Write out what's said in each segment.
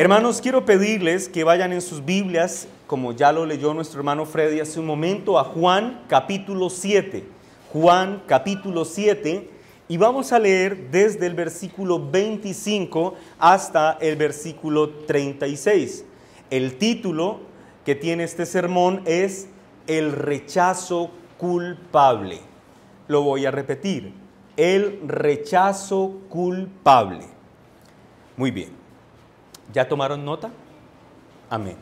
Hermanos, quiero pedirles que vayan en sus Biblias, como ya lo leyó nuestro hermano Freddy hace un momento, a Juan capítulo 7. Juan capítulo 7, y vamos a leer desde el versículo 25 hasta el versículo 36. El título que tiene este sermón es El rechazo culpable. Lo voy a repetir, el rechazo culpable. Muy bien. ¿Ya tomaron nota? Amén.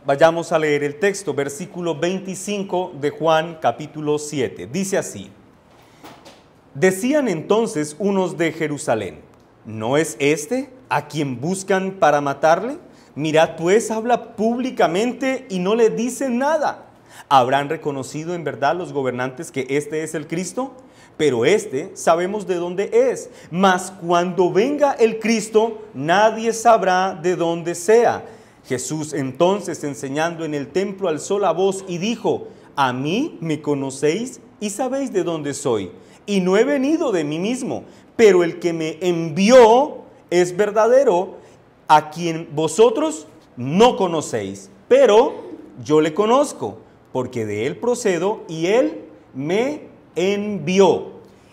Vayamos a leer el texto, versículo 25 de Juan capítulo 7. Dice así: Decían entonces unos de Jerusalén, ¿no es este a quien buscan para matarle? Mirad pues, habla públicamente y no le dicen nada. ¿Habrán reconocido en verdad los gobernantes que este es el Cristo? Pero este sabemos de dónde es, mas cuando venga el Cristo, nadie sabrá de dónde sea. Jesús entonces, enseñando en el templo, alzó la voz y dijo: A mí me conocéis y sabéis de dónde soy, y no he venido de mí mismo, pero el que me envió es verdadero, a quien vosotros no conocéis, pero yo le conozco, porque de él procedo y él me envió.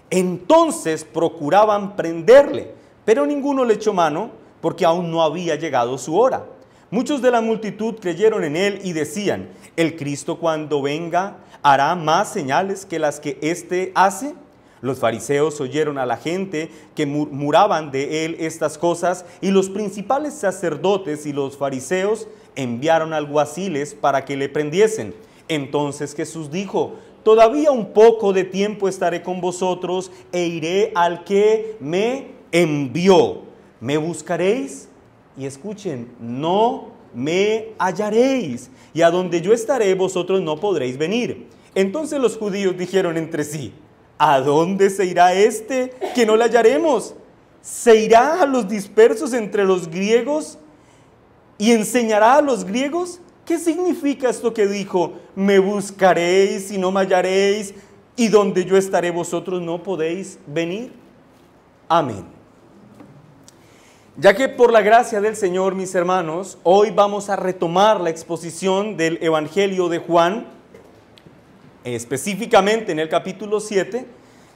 Entonces procuraban prenderle, pero ninguno le echó mano, porque aún no había llegado su hora. Muchos de la multitud creyeron en él y decían: ¿el Cristo cuando venga hará más señales que las que éste hace? Los fariseos oyeron a la gente que murmuraban de él estas cosas, y los principales sacerdotes y los fariseos enviaron alguaciles para que le prendiesen. Entonces Jesús dijo: Todavía un poco de tiempo estaré con vosotros e iré al que me envió. Me buscaréis y escuchen, no me hallaréis, y a donde yo estaré vosotros no podréis venir. Entonces los judíos dijeron entre sí: ¿a dónde se irá este que no le hallaremos? ¿Se irá a los dispersos entre los griegos y enseñará a los griegos? ¿Qué significa esto que dijo? Me buscaréis y no me hallaréis, y donde yo estaré vosotros no podéis venir. Amén. Ya que por la gracia del Señor, mis hermanos, hoy vamos a retomar la exposición del Evangelio de Juan, específicamente en el capítulo 7,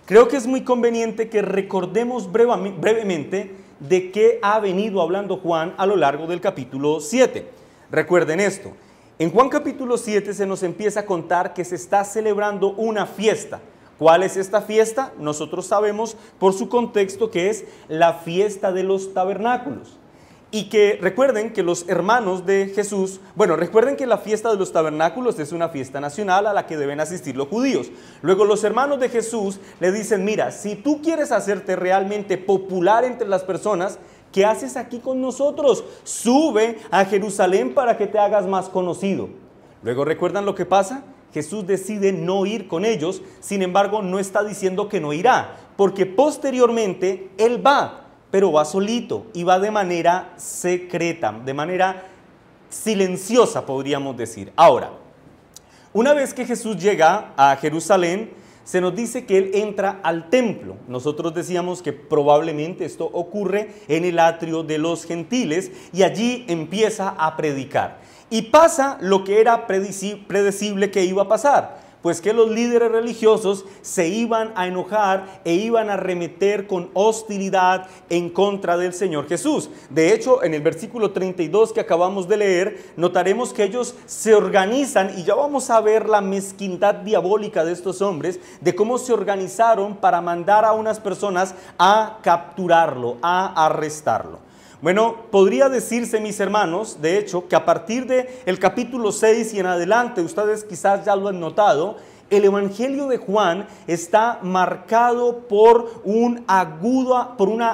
creo que es muy conveniente que recordemos brevemente de qué ha venido hablando Juan a lo largo del capítulo 7. Recuerden esto, en Juan capítulo 7 se nos empieza a contar que se está celebrando una fiesta. ¿Cuál es esta fiesta? Nosotros sabemos por su contexto que es la fiesta de los tabernáculos. Y que recuerden que los hermanos de Jesús, recuerden que la fiesta de los tabernáculos es una fiesta nacional a la que deben asistir los judíos. Luego los hermanos de Jesús le dicen: mira, si tú quieres hacerte realmente popular entre las personas, ¿qué haces aquí con nosotros? Sube a Jerusalén para que te hagas más conocido. Luego, ¿recuerdan lo que pasa? Jesús decide no ir con ellos, sin embargo, no está diciendo que no irá, porque posteriormente Él va, pero va solito y va de manera secreta, de manera silenciosa, podríamos decir. Ahora, una vez que Jesús llega a Jerusalén, se nos dice que Él entra al templo. Nosotros decíamos que probablemente esto ocurre en el atrio de los gentiles, y allí empieza a predicar. Y pasa lo que era predecible que iba a pasar, pues que los líderes religiosos se iban a enojar e iban a arremeter con hostilidad en contra del Señor Jesús. De hecho, en el versículo 32 que acabamos de leer, notaremos que ellos se organizan, y ya vamos a ver la mezquindad diabólica de estos hombres, de cómo se organizaron para mandar a unas personas a capturarlo, a arrestarlo. Bueno, podría decirse, mis hermanos, de hecho, que a partir del capítulo 6 y en adelante, ustedes quizás ya lo han notado, el Evangelio de Juan está marcado por una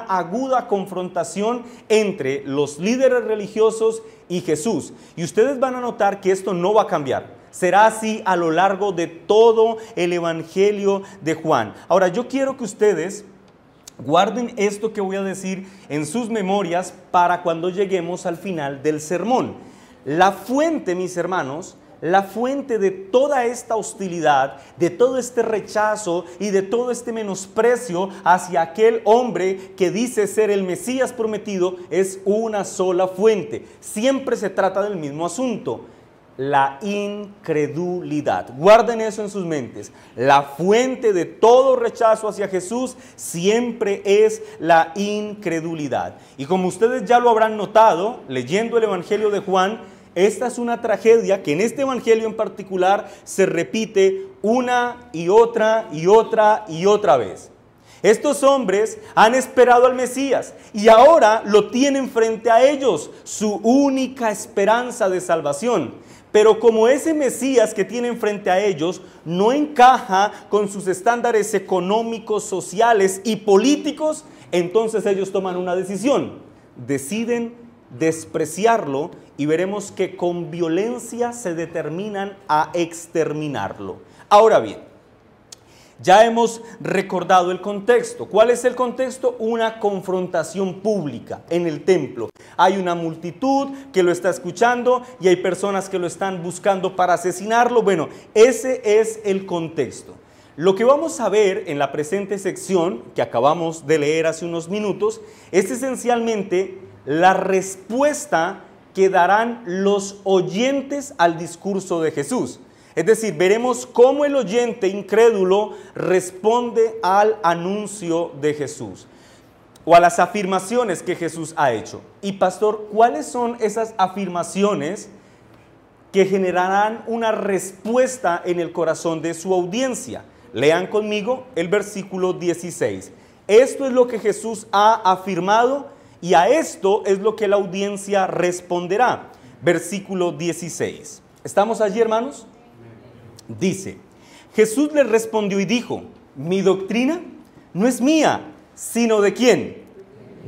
aguda confrontación entre los líderes religiosos y Jesús. Y ustedes van a notar que esto no va a cambiar. Será así a lo largo de todo el Evangelio de Juan. Ahora, yo quiero que ustedes guarden esto que voy a decir en sus memorias para cuando lleguemos al final del sermón. La fuente, mis hermanos, la fuente de toda esta hostilidad, de todo este rechazo y de todo este menosprecio hacia aquel hombre que dice ser el Mesías prometido es una sola fuente. Siempre se trata del mismo asunto: la incredulidad. Guarden eso en sus mentes. La fuente de todo rechazo hacia Jesús siempre es la incredulidad. Y como ustedes ya lo habrán notado, leyendo el Evangelio de Juan, esta es una tragedia que en este Evangelio en particular se repite una y otra y otra y otra vez. Estos hombres han esperado al Mesías y ahora lo tienen frente a ellos, su única esperanza de salvación. Pero como ese Mesías que tienen frente a ellos no encaja con sus estándares económicos, sociales y políticos, entonces ellos toman una decisión. Deciden despreciarlo y veremos que con violencia se determinan a exterminarlo. Ahora bien, ya hemos recordado el contexto. ¿Cuál es el contexto? Una confrontación pública en el templo. Hay una multitud que lo está escuchando y hay personas que lo están buscando para asesinarlo. Bueno, ese es el contexto. Lo que vamos a ver en la presente sección, que acabamos de leer hace unos minutos, es esencialmente la respuesta que darán los oyentes al discurso de Jesús. Es decir, veremos cómo el oyente incrédulo responde al anuncio de Jesús o a las afirmaciones que Jesús ha hecho. Y pastor, ¿cuáles son esas afirmaciones que generarán una respuesta en el corazón de su audiencia? Lean conmigo el versículo 16. Esto es lo que Jesús ha afirmado y a esto es lo que la audiencia responderá. Versículo 16. ¿Estamos allí, hermanos? Dice: Jesús le respondió y dijo: mi doctrina no es mía, sino ¿de quién?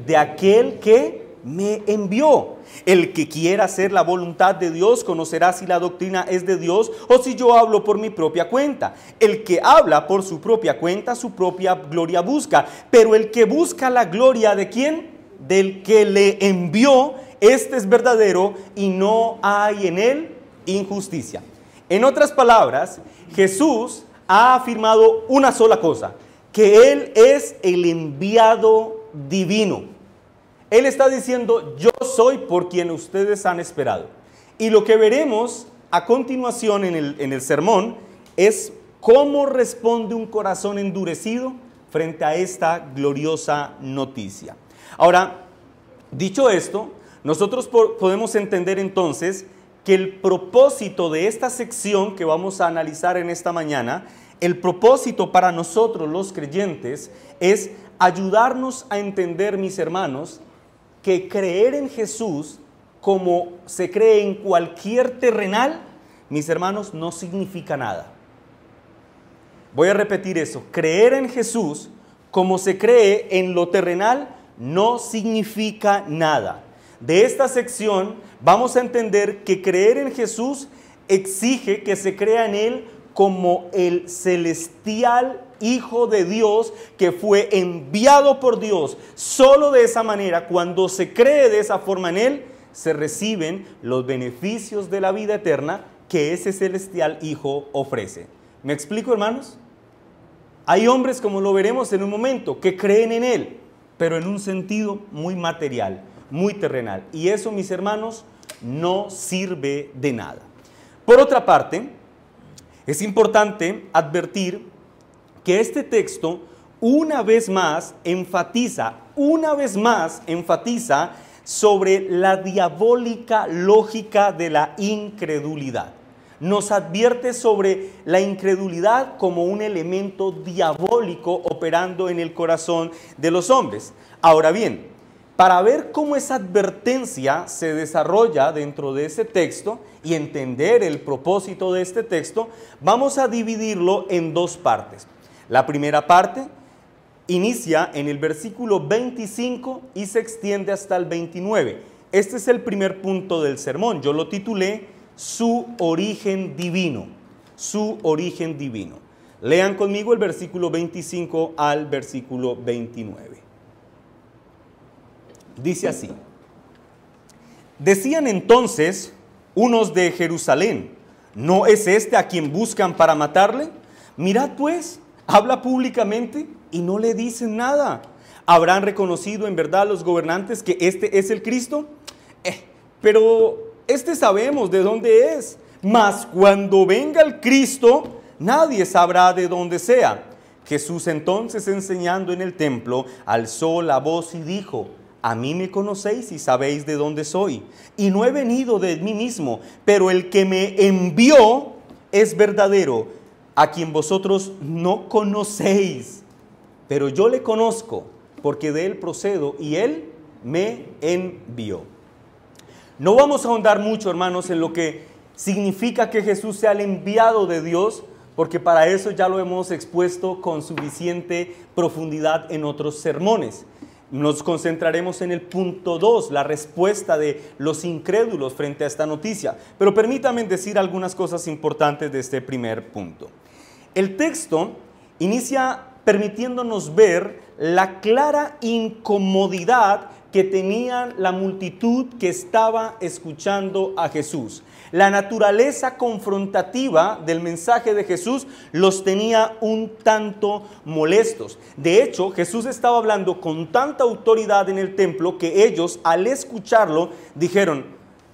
De aquel que me envió. El que quiera hacer la voluntad de Dios conocerá si la doctrina es de Dios o si yo hablo por mi propia cuenta. El que habla por su propia cuenta, su propia gloria busca. Pero el que busca la gloria ¿de quién? Del que le envió, este es verdadero y no hay en él injusticia. En otras palabras, Jesús ha afirmado una sola cosa: que Él es el enviado divino. Él está diciendo: yo soy por quien ustedes han esperado. Y lo que veremos a continuación en el sermón es cómo responde un corazón endurecido frente a esta gloriosa noticia. Ahora, dicho esto, nosotros podemos entender entonces que el propósito de esta sección que vamos a analizar en esta mañana, el propósito para nosotros los creyentes es ayudarnos a entender, mis hermanos, que creer en Jesús como se cree en cualquier terrenal, mis hermanos, no significa nada. Voy a repetir eso: creer en Jesús como se cree en lo terrenal no significa nada. De esta sección vamos a entender que creer en Jesús exige que se crea en Él como el celestial Hijo de Dios que fue enviado por Dios. Solo de esa manera, cuando se cree de esa forma en Él, se reciben los beneficios de la vida eterna que ese celestial Hijo ofrece. ¿Me explico, hermanos? Hay hombres, como lo veremos en un momento, que creen en Él, pero en un sentido muy material, muy terrenal. Y eso, mis hermanos, no sirve de nada. Por otra parte, es importante advertir que este texto una vez más enfatiza sobre la diabólica lógica de la incredulidad. Nos advierte sobre la incredulidad como un elemento diabólico operando en el corazón de los hombres. Ahora bien, para ver cómo esa advertencia se desarrolla dentro de ese texto y entender el propósito de este texto, vamos a dividirlo en dos partes. La primera parte inicia en el versículo 25 y se extiende hasta el 29. Este es el primer punto del sermón. Yo lo titulé Su origen divino. Su origen divino. Lean conmigo el versículo 25 al versículo 29. Dice así: decían entonces unos de Jerusalén: ¿No es este a quien buscan para matarle? Mirad pues, habla públicamente y no le dicen nada. ¿Habrán reconocido en verdad los gobernantes que este es el Cristo? Pero este sabemos de dónde es. Mas cuando venga el Cristo, nadie sabrá de dónde sea. Jesús entonces, enseñando en el templo, alzó la voz y dijo: a mí me conocéis y sabéis de dónde soy, y no he venido de mí mismo, pero el que me envió es verdadero, a quien vosotros no conocéis, pero yo le conozco, porque de él procedo y él me envió. No vamos a ahondar mucho, hermanos, en lo que significa que Jesús sea el enviado de Dios, porque para eso ya lo hemos expuesto con suficiente profundidad en otros sermones. Nos concentraremos en el punto 2, la respuesta de los incrédulos frente a esta noticia. Pero permítanme decir algunas cosas importantes de este primer punto. El texto inicia permitiéndonos ver la clara incomodidad que tenía la multitud que estaba escuchando a Jesús. La naturaleza confrontativa del mensaje de Jesús los tenía un tanto molestos. De hecho, Jesús estaba hablando con tanta autoridad en el templo que ellos, al escucharlo, dijeron: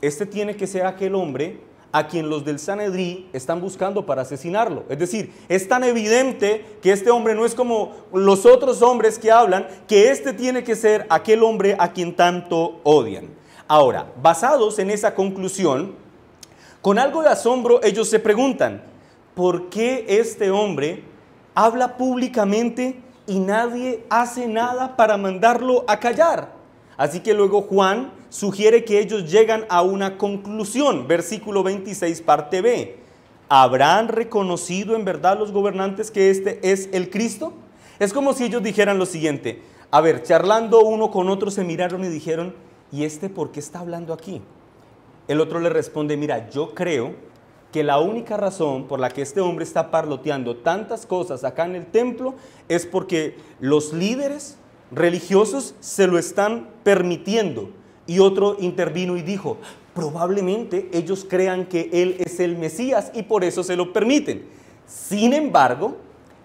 este tiene que ser aquel hombre a quien los del Sanedrí están buscando para asesinarlo. Es decir, es tan evidente que este hombre no es como los otros hombres que hablan, que este tiene que ser aquel hombre a quien tanto odian. Ahora, basados en esa conclusión, con algo de asombro ellos se preguntan: ¿por qué este hombre habla públicamente y nadie hace nada para mandarlo a callar? Así que luego Juan sugiere que ellos llegan a una conclusión. Versículo 26, parte B. ¿Habrán reconocido en verdad los gobernantes que este es el Cristo? Es como si ellos dijeran lo siguiente: a ver, charlando uno con otro se miraron y dijeron: ¿y este por qué está hablando aquí? El otro le responde: mira, yo creo que la única razón por la que este hombre está parloteando tantas cosas acá en el templo es porque los líderes religiosos se lo están permitiendo. Y otro intervino y dijo: probablemente ellos crean que él es el Mesías y por eso se lo permiten. Sin embargo,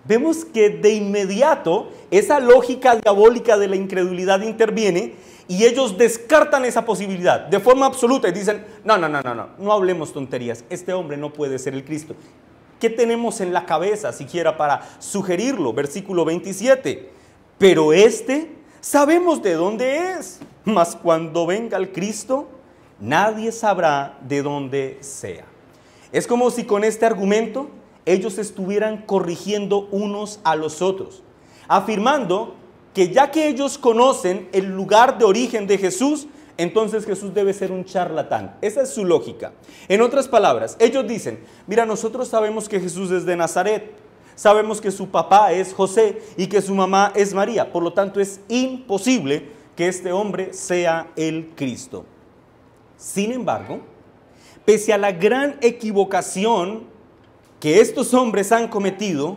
vemos que de inmediato esa lógica diabólica de la incredulidad interviene y ellos descartan esa posibilidad de forma absoluta y dicen: no hablemos tonterías, este hombre no puede ser el Cristo. ¿Qué tenemos en la cabeza siquiera para sugerirlo? Versículo 27, pero este sabemos de dónde es, mas cuando venga el Cristo, nadie sabrá de dónde sea. Es como si con este argumento ellos estuvieran corrigiendo unos a los otros, afirmando que ya que ellos conocen el lugar de origen de Jesús, entonces Jesús debe ser un charlatán. Esa es su lógica. En otras palabras, ellos dicen: mira, nosotros sabemos que Jesús es de Nazaret, sabemos que su papá es José y que su mamá es María, por lo tanto es imposible que este hombre sea el Cristo. Sin embargo, pese a la gran equivocación que estos hombres han cometido,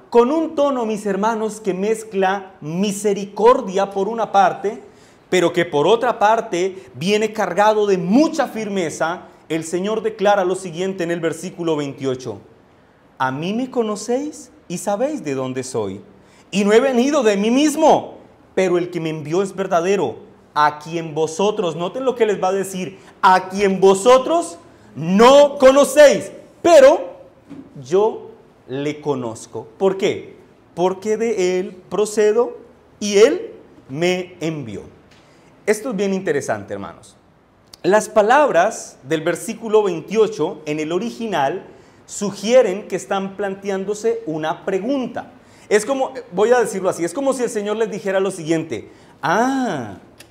con un tono, mis hermanos, que mezcla misericordia por una parte, pero que por otra parte viene cargado de mucha firmeza, el Señor declara lo siguiente en el versículo 28. A mí me conocéis y sabéis de dónde soy, y no he venido de mí mismo, pero el que me envió es verdadero, a quien vosotros, noten lo que les va a decir, a quien vosotros no conocéis, pero yo le conozco. ¿Por qué? Porque de él procedo y él me envió. Esto es bien interesante, hermanos. Las palabras del versículo 28 en el original sugieren que están planteándose una pregunta. Es como, voy a decirlo así, es como si el Señor les dijera lo siguiente: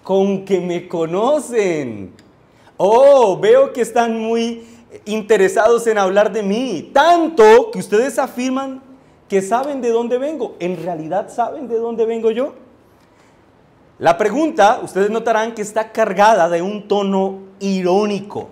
con que me conocen. Veo que están muy interesados en hablar de mí, tanto que ustedes afirman que saben de dónde vengo. ¿En realidad saben de dónde vengo yo? La pregunta, ustedes notarán que está cargada de un tono irónico.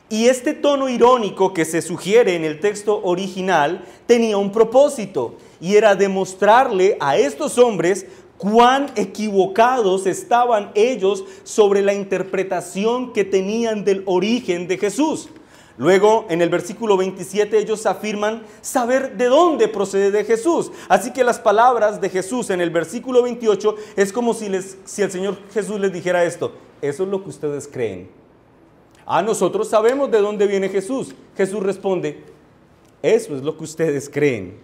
Y este tono irónico que se sugiere en el texto original tenía un propósito, y era demostrarle a estos hombres cuán equivocados estaban ellos sobre la interpretación que tenían del origen de Jesús. Luego, en el versículo 27, ellos afirman saber de dónde procede de Jesús. Así que las palabras de Jesús en el versículo 28 es como si el Señor Jesús les dijera esto: eso es lo que ustedes creen. Nosotros sabemos de dónde viene Jesús. Jesús responde: eso es lo que ustedes creen.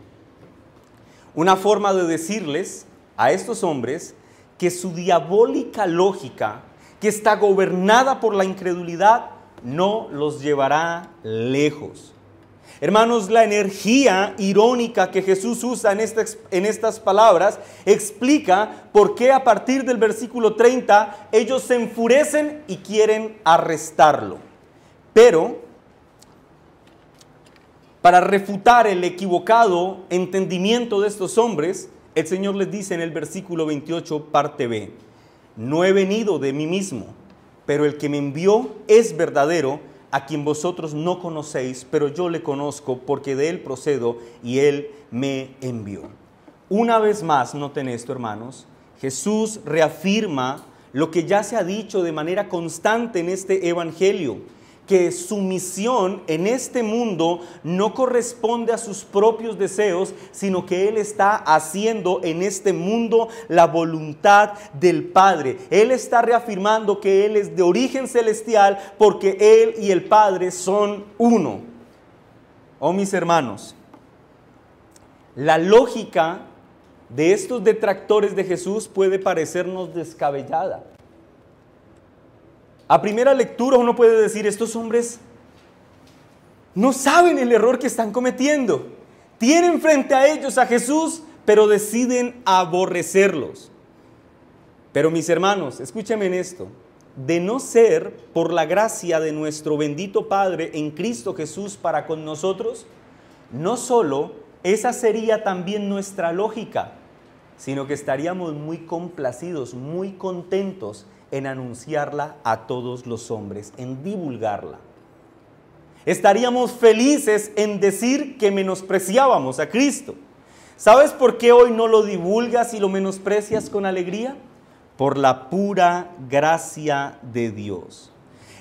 Una forma de decirles a estos hombres que su diabólica lógica, que está gobernada por la incredulidad, no los llevará lejos. Hermanos, la energía irónica que Jesús usa en estas palabras explica por qué a partir del versículo 30 ellos se enfurecen y quieren arrestarlo. Pero para refutar el equivocado entendimiento de estos hombres, el Señor les dice en el versículo 28, parte B: no he venido de mí mismo, pero el que me envió es verdadero, a quien vosotros no conocéis, pero yo le conozco porque de él procedo y él me envió. Una vez más, noten esto, hermanos, Jesús reafirma lo que ya se ha dicho de manera constante en este evangelio, que su misión en este mundo no corresponde a sus propios deseos, sino que Él está haciendo en este mundo la voluntad del Padre. Él está reafirmando que Él es de origen celestial porque Él y el Padre son uno. Oh, mis hermanos, la lógica de estos detractores de Jesús puede parecernos descabellada. A primera lectura uno puede decir: estos hombres no saben el error que están cometiendo. Tienen frente a ellos a Jesús, pero deciden aborrecerlos. Pero mis hermanos, escúchenme en esto: de no ser por la gracia de nuestro bendito Padre en Cristo Jesús para con nosotros, no solo esa sería también nuestra lógica, sino que estaríamos muy complacidos, muy contentos en anunciarla a todos los hombres, en divulgarla. Estaríamos felices en decir que menospreciábamos a Cristo. ¿Sabes por qué hoy no lo divulgas y lo menosprecias con alegría? Por la pura gracia de Dios.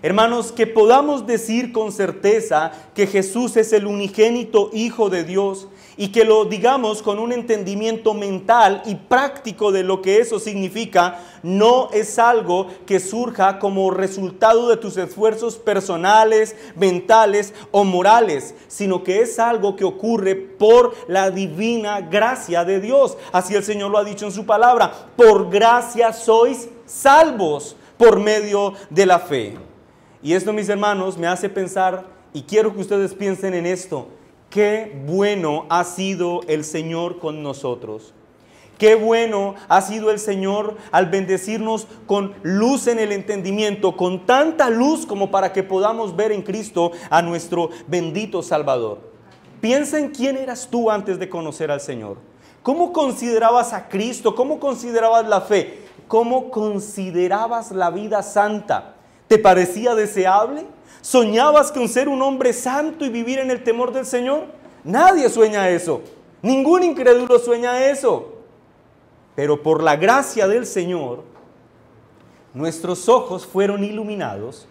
Hermanos, que podamos decir con certeza que Jesús es el unigénito Hijo de Dios y que lo digamos con un entendimiento mental y práctico de lo que eso significa, no es algo que surja como resultado de tus esfuerzos personales, mentales o morales, sino que es algo que ocurre por la divina gracia de Dios. Así el Señor lo ha dicho en su palabra: por gracia sois salvos por medio de la fe. Y esto, mis hermanos, me hace pensar, y quiero que ustedes piensen en esto: qué bueno ha sido el Señor con nosotros. Qué bueno ha sido el Señor al bendecirnos con luz en el entendimiento, con tanta luz como para que podamos ver en Cristo a nuestro bendito Salvador. Piensa en quién eras tú antes de conocer al Señor. ¿Cómo considerabas a Cristo? ¿Cómo considerabas la fe? ¿Cómo considerabas la vida santa? ¿Te parecía deseable? ¿Soñabas con ser un hombre santo y vivir en el temor del Señor? Nadie sueña eso. Ningún incrédulo sueña eso. Pero por la gracia del Señor, nuestros ojos fueron iluminados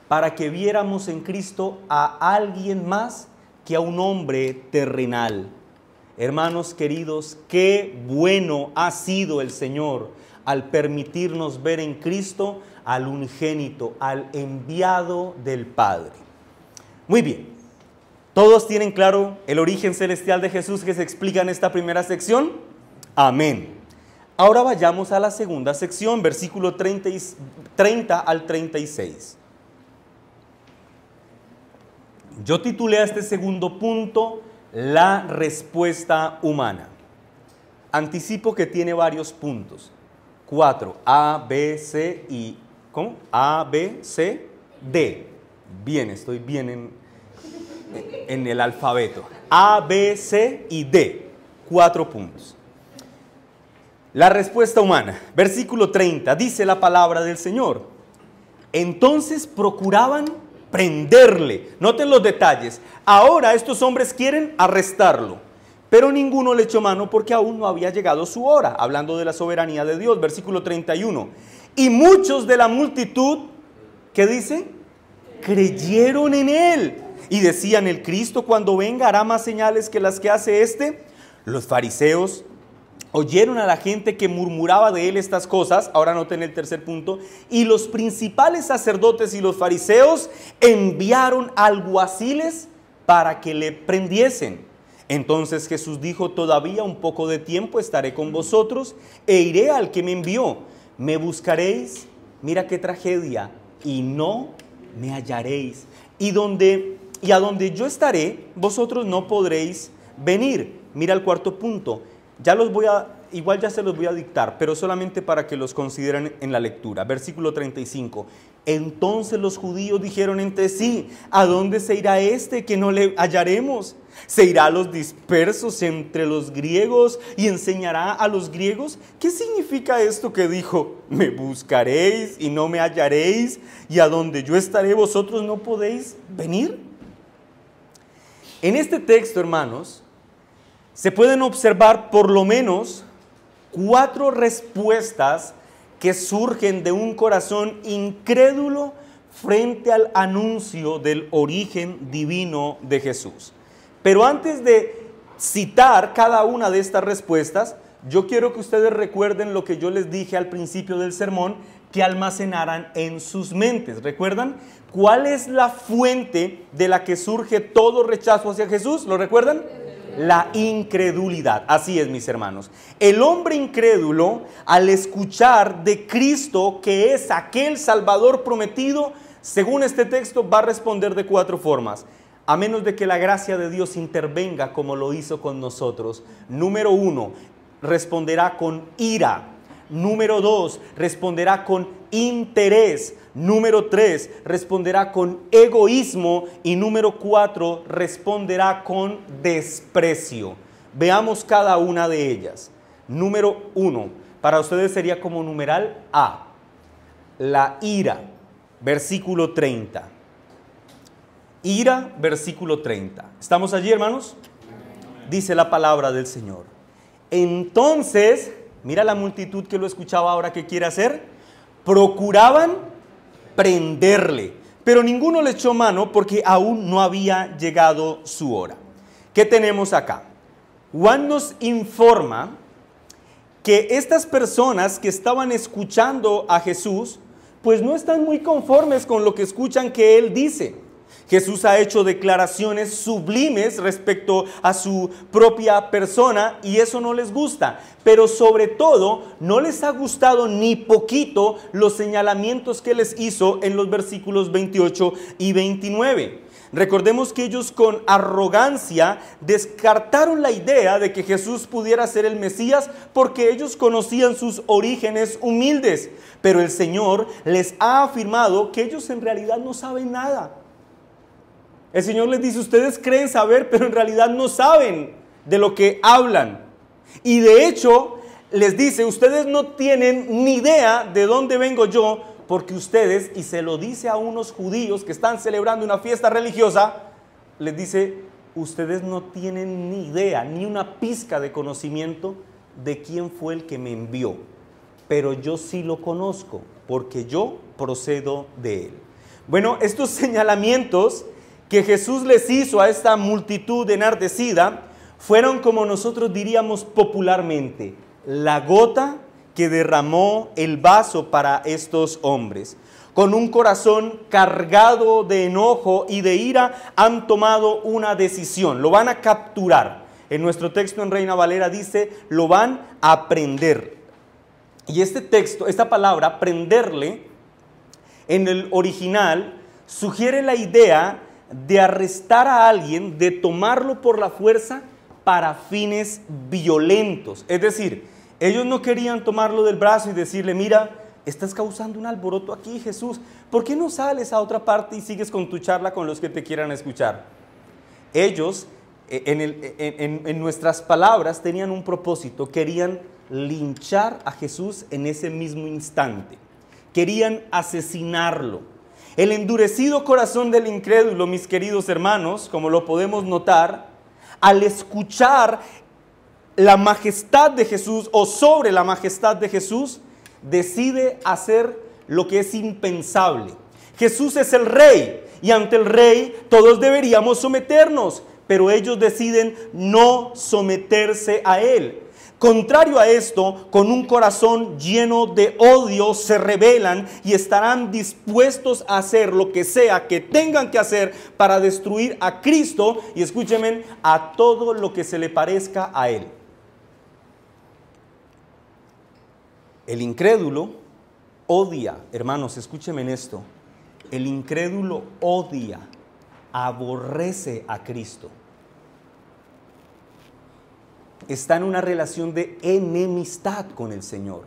para que viéramos en Cristo a alguien más que a un hombre terrenal. Hermanos queridos, qué bueno ha sido el Señor al permitirnos ver en Cristo al unigénito, al enviado del Padre. Muy bien, ¿todos tienen claro el origen celestial de Jesús que se explica en esta primera sección? Amén. Ahora vayamos a la segunda sección, versículo 30 al 36. Yo titulé a este segundo punto: la respuesta humana. Anticipo que tiene varios puntos. 4, A, B, C y... ¿Cómo? A, B, C, D. Bien, estoy bien en el alfabeto. A, B, C y D. 4 puntos. La respuesta humana. Versículo 30. Dice la palabra del Señor: entonces procuraban prenderle. Noten los detalles. Ahora estos hombres quieren arrestarlo, pero ninguno le echó mano porque aún no había llegado su hora. Hablando de la soberanía de Dios. Versículo 31. Y muchos de la multitud, ¿qué dice? Creyeron en él. y decían, el Cristo cuando venga hará más señales que las que hace este. Los fariseos oyeron a la gente que murmuraba de él estas cosas. Ahora noten el tercer punto. Y los principales sacerdotes y los fariseos enviaron alguaciles para que le prendiesen. Entonces Jesús dijo, todavía un poco de tiempo estaré con vosotros e iré al que me envió. Me buscaréis, mira qué tragedia, y no me hallaréis. Y a donde yo estaré, vosotros no podréis venir. Mira el cuarto punto. Igual ya se los voy a dictar, pero solamente para que los consideren en la lectura. Versículo 35. Entonces los judíos dijeron entre sí, ¿a dónde se irá este que no le hallaremos? ¿Se irá a los dispersos entre los griegos y enseñará a los griegos? ¿Qué significa esto que dijo? Me buscaréis y no me hallaréis, y a donde yo estaré vosotros no podéis venir. En este texto, hermanos, se pueden observar por lo menos 4 respuestas que surgen de un corazón incrédulo frente al anuncio del origen divino de Jesús. Pero antes de citar cada una de estas respuestas, yo quiero que ustedes recuerden lo que yo les dije al principio del sermón, que almacenaran en sus mentes. ¿Recuerdan? ¿Cuál es la fuente de la que surge todo rechazo hacia Jesús? ¿Lo recuerdan? La incredulidad. Así es, mis hermanos. El hombre incrédulo, al escuchar de Cristo, que es aquel Salvador prometido, según este texto, va a responder de 4 formas. A menos de que la gracia de Dios intervenga como lo hizo con nosotros. Número 1, responderá con ira. Número 2, responderá con interés. Número 3, responderá con egoísmo. Y número 4, responderá con desprecio. Veamos cada una de ellas. Número 1, para ustedes sería como numeral A. La ira, versículo 30. Ira, versículo 30. ¿Estamos allí, hermanos? Dice la palabra del Señor. Entonces, mira la multitud que lo escuchaba ahora, ¿qué quiere hacer? Procuraban prenderle, pero ninguno le echó mano porque aún no había llegado su hora. ¿Qué tenemos acá? Juan nos informa que estas personas que estaban escuchando a Jesús, pues no están muy conformes con lo que escuchan que él dice. Jesús ha hecho declaraciones sublimes respecto a su propia persona y eso no les gusta. Pero sobre todo, no les ha gustado ni poquito los señalamientos que les hizo en los versículos 28 y 29. Recordemos que ellos con arrogancia descartaron la idea de que Jesús pudiera ser el Mesías porque ellos conocían sus orígenes humildes. Pero el Señor les ha afirmado que ellos en realidad no saben nada. El Señor les dice, ustedes creen saber, pero en realidad no saben de lo que hablan. Y de hecho, les dice, ustedes no tienen ni idea de dónde vengo yo, porque ustedes, y se lo dice a unos judíos que están celebrando una fiesta religiosa, les dice, ustedes no tienen ni idea, ni una pizca de conocimiento de quién fue el que me envió. Pero yo sí lo conozco, porque yo procedo de él. Bueno, estos señalamientos que Jesús les hizo a esta multitud enardecida fueron, como nosotros diríamos popularmente, la gota que derramó el vaso para estos hombres. Con un corazón cargado de enojo y de ira han tomado una decisión, lo van a capturar. En nuestro texto en Reina Valera dice, lo van a prender. Y este texto, esta palabra, prenderle, en el original, sugiere la idea de arrestar a alguien, de tomarlo por la fuerza para fines violentos. Es decir, ellos no querían tomarlo del brazo y decirle, mira, estás causando un alboroto aquí, Jesús, ¿por qué no sales a otra parte y sigues con tu charla con los que te quieran escuchar? Ellos, en nuestras palabras, tenían un propósito, querían linchar a Jesús en ese mismo instante, querían asesinarlo. El endurecido corazón del incrédulo, mis queridos hermanos, como lo podemos notar, al escuchar la majestad de Jesús o sobre la majestad de Jesús, decide hacer lo que es impensable. Jesús es el rey y ante el rey todos deberíamos someternos, pero ellos deciden no someterse a él. Contrario a esto, con un corazón lleno de odio, se rebelan y estarán dispuestos a hacer lo que sea que tengan que hacer para destruir a Cristo y, escúchenme, a todo lo que se le parezca a él. El incrédulo odia, hermanos, escúchenme en esto, el incrédulo odia, aborrece a Cristo. Está en una relación de enemistad con el Señor.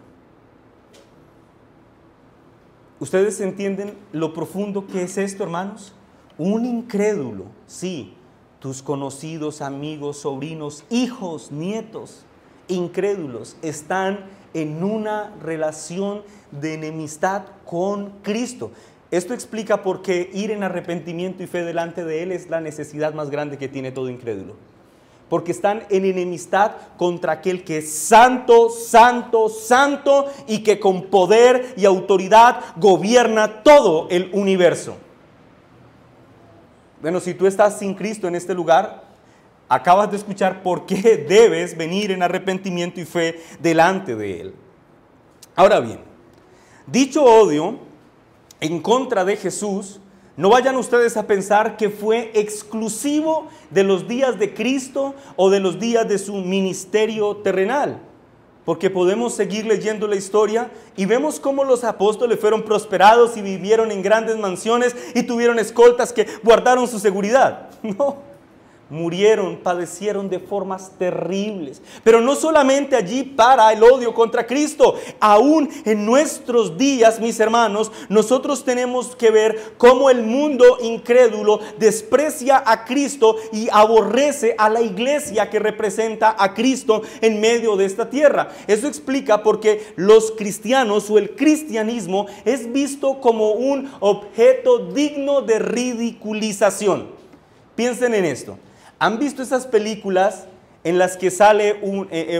¿Ustedes entienden lo profundo que es esto, hermanos? Un incrédulo, sí, tus conocidos, amigos, sobrinos, hijos, nietos, incrédulos, están en una relación de enemistad con Cristo. Esto explica por qué ir en arrepentimiento y fe delante de Él es la necesidad más grande que tiene todo incrédulo. Porque están en enemistad contra aquel que es santo, santo, santo y que con poder y autoridad gobierna todo el universo. Bueno, si tú estás sin Cristo en este lugar, acabas de escuchar por qué debes venir en arrepentimiento y fe delante de Él. Ahora bien, dicho odio en contra de Jesús, no vayan ustedes a pensar que fue exclusivo de los días de Cristo o de los días de su ministerio terrenal. Porque podemos seguir leyendo la historia y vemos cómo los apóstoles fueron prosperados y vivieron en grandes mansiones y tuvieron escoltas que guardaron su seguridad. No. Murieron, padecieron de formas terribles. Pero no solamente allí para el odio contra Cristo. Aún en nuestros días, mis hermanos, nosotros tenemos que ver cómo el mundo incrédulo desprecia a Cristo y aborrece a la iglesia que representa a Cristo en medio de esta tierra. Eso explica por qué los cristianos o el cristianismo es visto como un objeto digno de ridiculización. Piensen en esto. ¿Han visto esas películas en las que sale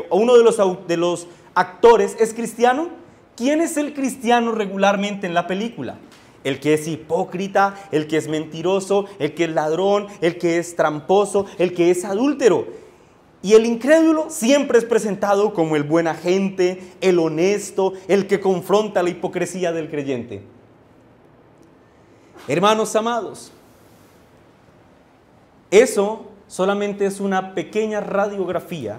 uno de los actores es cristiano? ¿Quién es el cristiano regularmente en la película? El que es hipócrita, el que es mentiroso, el que es ladrón, el que es tramposo, el que es adúltero. Y el incrédulo siempre es presentado como el buen agente, el honesto, el que confronta la hipocresía del creyente. Hermanos amados, eso solamente es una pequeña radiografía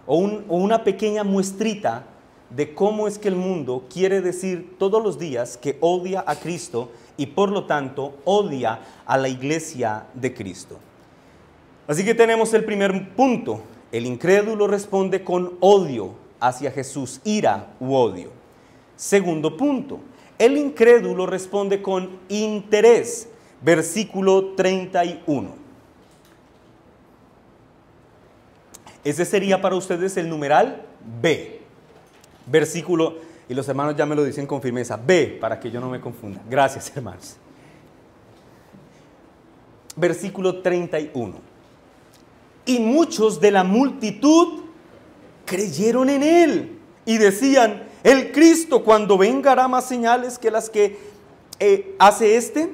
o una pequeña muestrita de cómo es que el mundo quiere decir todos los días que odia a Cristo y por lo tanto odia a la iglesia de Cristo. Así que tenemos el primer punto. El incrédulo responde con odio hacia Jesús, ira u odio. Segundo punto, el incrédulo responde con interés. Versículo 31. Ese sería para ustedes el numeral B. Versículo, y los hermanos ya me lo dicen con firmeza, B, para que yo no me confunda. Gracias, hermanos. Versículo 31. Y muchos de la multitud creyeron en él y decían, el Cristo cuando venga hará más señales que las que hace este.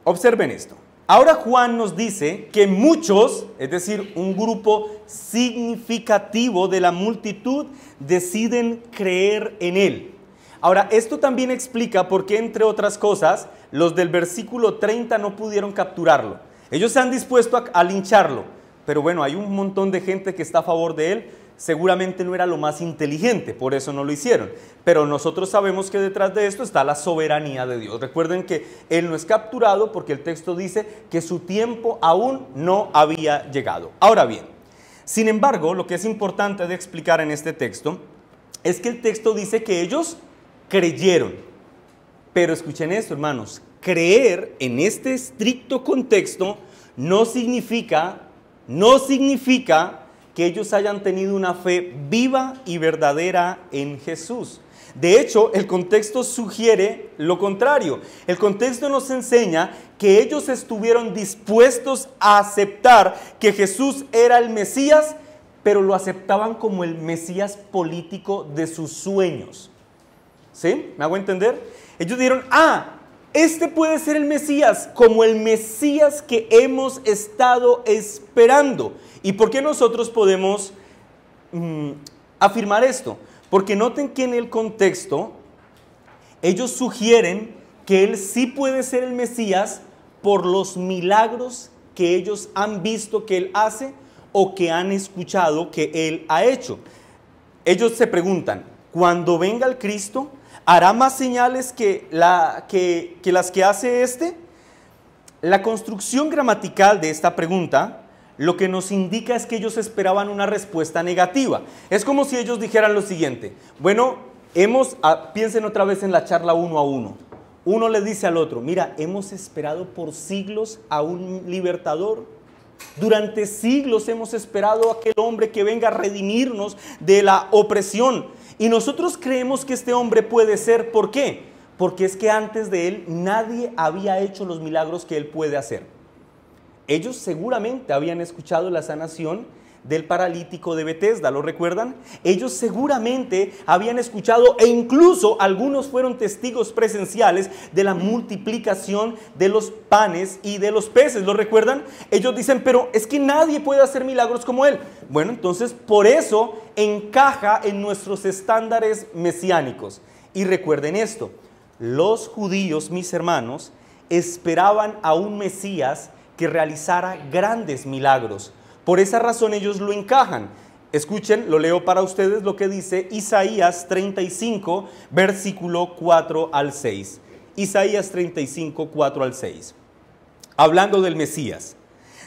Observen esto. Ahora Juan nos dice que muchos, es decir, un grupo significativo de la multitud, deciden creer en él. Ahora, esto también explica por qué, entre otras cosas, los del versículo 30 no pudieron capturarlo. Ellos se han dispuesto a lincharlo, pero bueno, hay un montón de gente que está a favor de él. Seguramente no era lo más inteligente, por eso no lo hicieron. Pero nosotros sabemos que detrás de esto está la soberanía de Dios. Recuerden que él no es capturado porque el texto dice que su tiempo aún no había llegado. Ahora bien, sin embargo, lo que es importante de explicar en este texto es que el texto dice que ellos creyeron. Pero escuchen esto, hermanos, creer en este estricto contexto no significa que ellos hayan tenido una fe viva y verdadera en Jesús. De hecho, el contexto sugiere lo contrario. El contexto nos enseña que ellos estuvieron dispuestos a aceptar que Jesús era el Mesías, pero lo aceptaban como el Mesías político de sus sueños. ¿Sí? ¿Me hago entender? Ellos dijeron, este puede ser el Mesías, como el Mesías que hemos estado esperando. ¿Y por qué nosotros podemos afirmar esto? Porque noten que en el contexto ellos sugieren que él sí puede ser el Mesías por los milagros que ellos han visto que él hace o que han escuchado que él ha hecho. Ellos se preguntan, cuando venga el Cristo, ¿hará más señales que las que hace este? La construcción gramatical de esta pregunta lo que nos indica es que ellos esperaban una respuesta negativa. Es como si ellos dijeran lo siguiente, bueno, piensen otra vez en la charla uno a uno. Uno le dice al otro, mira, hemos esperado por siglos a un libertador. Durante siglos hemos esperado a aquel hombre que venga a redimirnos de la opresión. Y nosotros creemos que este hombre puede ser, ¿por qué? Porque es que antes de él nadie había hecho los milagros que él puede hacer. Ellos seguramente habían escuchado la sanación del paralítico de Betesda, ¿lo recuerdan? Ellos seguramente habían escuchado e incluso algunos fueron testigos presenciales de la multiplicación de los panes y de los peces, ¿lo recuerdan? Ellos dicen, pero es que nadie puede hacer milagros como él. Bueno, entonces por eso encaja en nuestros estándares mesiánicos. Y recuerden esto, los judíos, mis hermanos, esperaban a un Mesías que realizara grandes milagros. Por esa razón ellos lo encajan. Escuchen, lo leo para ustedes lo que dice Isaías 35, versículo 4 al 6. Isaías 35, 4 al 6. Hablando del Mesías.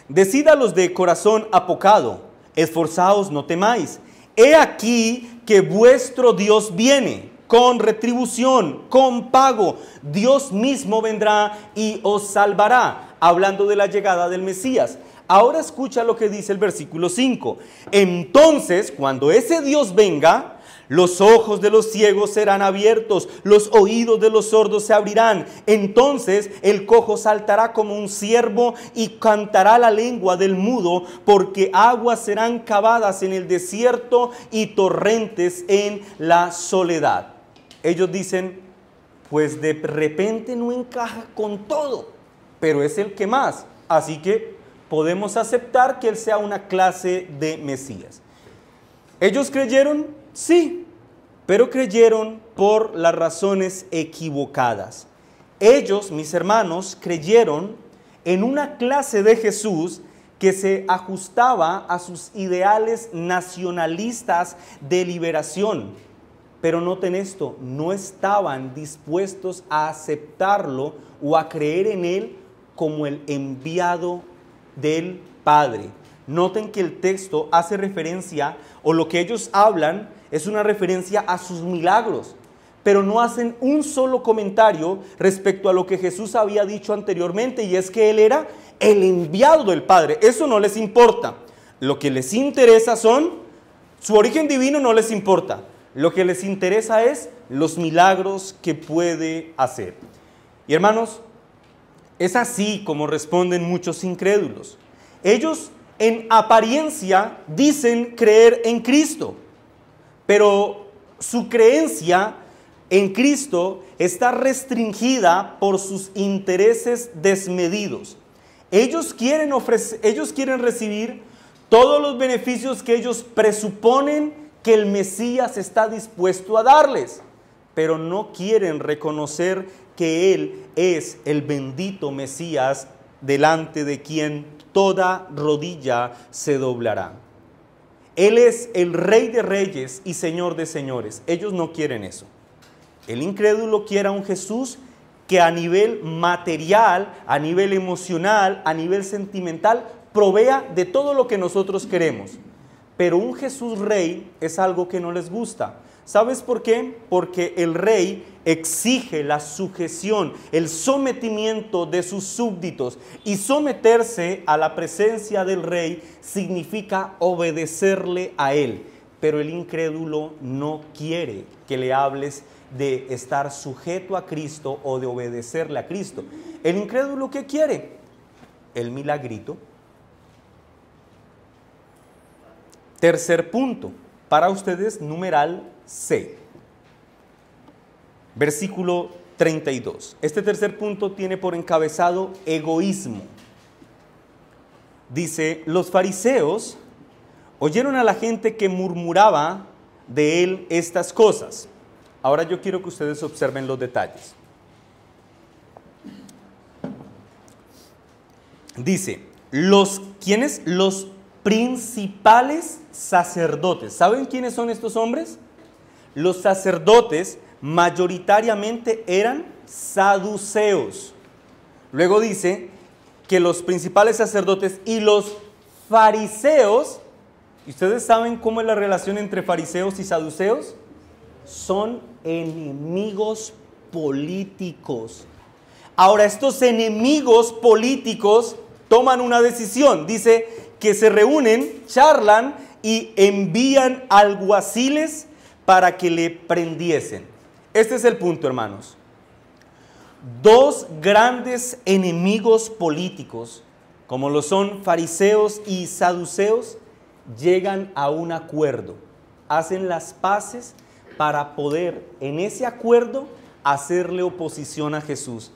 Decid a los de corazón apocado, esforzaos, no temáis. He aquí que vuestro Dios viene, con retribución, con pago. Dios mismo vendrá y os salvará. Hablando de la llegada del Mesías. Ahora escucha lo que dice el versículo 5. Entonces, cuando ese Dios venga, los ojos de los ciegos serán abiertos, los oídos de los sordos se abrirán. Entonces el cojo saltará como un ciervo y cantará la lengua del mudo, porque aguas serán cavadas en el desierto y torrentes en la soledad. Ellos dicen, pues de repente no encaja con todo, pero es el que más, así que podemos aceptar que él sea una clase de Mesías. ¿Ellos creyeron? Sí, pero creyeron por las razones equivocadas. Ellos, mis hermanos, creyeron en una clase de Jesús que se ajustaba a sus ideales nacionalistas de liberación. Pero noten esto, no estaban dispuestos a aceptarlo o a creer en él como el enviado del Padre. Noten que el texto hace referencia, o lo que ellos hablan es una referencia a sus milagros, pero no hacen un solo comentario respecto a lo que Jesús había dicho anteriormente, y es que él era el enviado del Padre. Eso no les importa. Lo que les interesa su origen divino no les importa. Lo que les interesa es los milagros que puede hacer. Y hermanos, es así como responden muchos incrédulos. Ellos en apariencia dicen creer en Cristo, pero su creencia en Cristo está restringida por sus intereses desmedidos. Ellos quieren recibir todos los beneficios que ellos presuponen que el Mesías está dispuesto a darles, pero no quieren reconocer que Él es el bendito Mesías delante de quien toda rodilla se doblará. Él es el Rey de Reyes y Señor de Señores. Ellos no quieren eso. El incrédulo quiere a un Jesús que a nivel material, a nivel emocional, a nivel sentimental, provea de todo lo que nosotros queremos. Pero un Jesús Rey es algo que no les gusta. ¿Sabes por qué? Porque el rey exige la sujeción, el sometimiento de sus súbditos. Y someterse a la presencia del rey significa obedecerle a él. Pero el incrédulo no quiere que le hables de estar sujeto a Cristo o de obedecerle a Cristo. ¿El incrédulo qué quiere? El milagrito. Tercer punto, para ustedes, numeral C. Versículo 32. Este tercer punto tiene por encabezado egoísmo. Dice, los fariseos oyeron a la gente que murmuraba de él estas cosas. Ahora yo quiero que ustedes observen los detalles. Dice, ¿quiénes? Los principales sacerdotes. ¿Saben quiénes son estos hombres? Los sacerdotes mayoritariamente eran saduceos. Luego dice que los principales sacerdotes y los fariseos, ¿y ustedes saben cómo es la relación entre fariseos y saduceos? Son enemigos políticos. Ahora, estos enemigos políticos toman una decisión. Dice que se reúnen, charlan y envían alguaciles para que le prendiesen. Este es el punto, hermanos. Dos grandes enemigos políticos, como lo son fariseos y saduceos, llegan a un acuerdo, hacen las paces para poder en ese acuerdo hacerle oposición a Jesús.